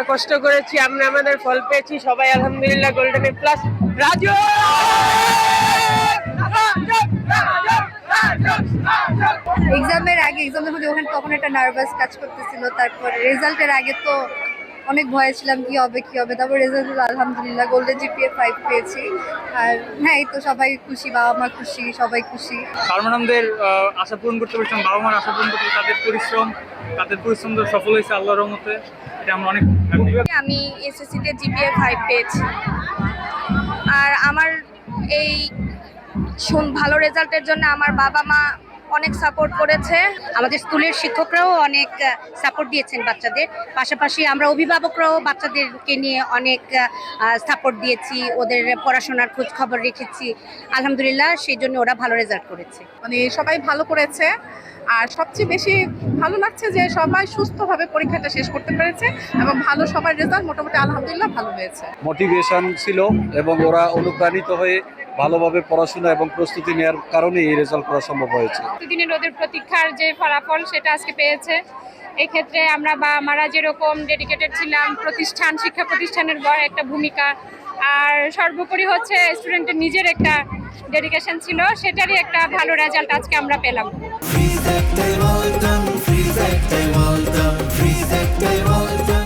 আমরা কষ্ট করেছি, আমরা আমাদের ফল পেয়েছি সবাই আলহামদুলিল্লাহ। Golden A plus Raju. এক্সামের আগে এক্সাম যখন ওখানে তখন একটা নার্ভাস কাজ করতেছিল, তারপর রেজাল্টের আগে তো অনেক ভয় ছিলাম কি হবে কি হবে, তারপর রেজাল্ট হলো আলহামদুলিল্লাহ গোল্ডেন জিপিএ 5 পেয়েছি। আর হ্যাঁ, এই তো সবাই খুশি, বাবা মা খুশি, সবাই খুশি। সালমানদের আশা পূরণ করতে পেরেছেন, বাবা মার আশা পূরণ করতে তাদের পরিশ্রম তো সফল হয়েছে আল্লাহর রহমতে। এটা আমরা অনেক হ্যাপি। আমি এসএসসিতে জিপিএ 5 পেয়েছি। আর আমার এই ভালো রেজাল্টের জন্য আমার বাবা মা অনেক সাপোর্ট করেছে। আমাদের স্কুলের শিক্ষকরাও অনেক সাপোর্ট দিয়েছেন বাচ্চাদের, পাশাপাশি আমরা অভিভাবকরাও বাচ্চাদেরকে নিয়ে অনেক সাপোর্ট দিয়েছি, ওদের পড়াশোনার খোঁজ খবর রেখেছি। আলহামদুলিল্লাহ, সেই জন্য ওরা ভালো রেজাল্ট করেছে। মানে সবাই ভালো করেছে। আর সবচেয়ে বেশি ভালো লাগছে যে সবাই সুস্থভাবে পরীক্ষাটা শেষ করতে পেরেছে এবং ভালো সবার রেজাল্ট মোটামুটি আলহামদুলিল্লাহ ভালো হয়েছে। মোটিভেশন ছিল এবং ওরা অনুপ্রাণিত হয়ে ভালোভাবে পড়াশোনা এবং প্রস্তুতি নেওয়ার কারণে এই রেজাল্ট করা সম্ভব হয়েছে। প্রতিদিনের ওদের প্রতীক্ষার যে ফলাফল সেটা আজকে পেয়েছে। এই ক্ষেত্রে আমরা বা আমরা যেরকম ডেডিকেটেড ছিলাম, শিক্ষা প্রতিষ্ঠানের বড় একটা ভূমিকা, আর সর্বোপরি হচ্ছে স্টুডেন্টের নিজের একটা ডেডিকেশন ছিল, সেটারই একটা ভালো রেজাল্ট আজকে আমরা পেলাম। Frizetтэй voltam, frizetтэй voltam, frizetтэй voltam.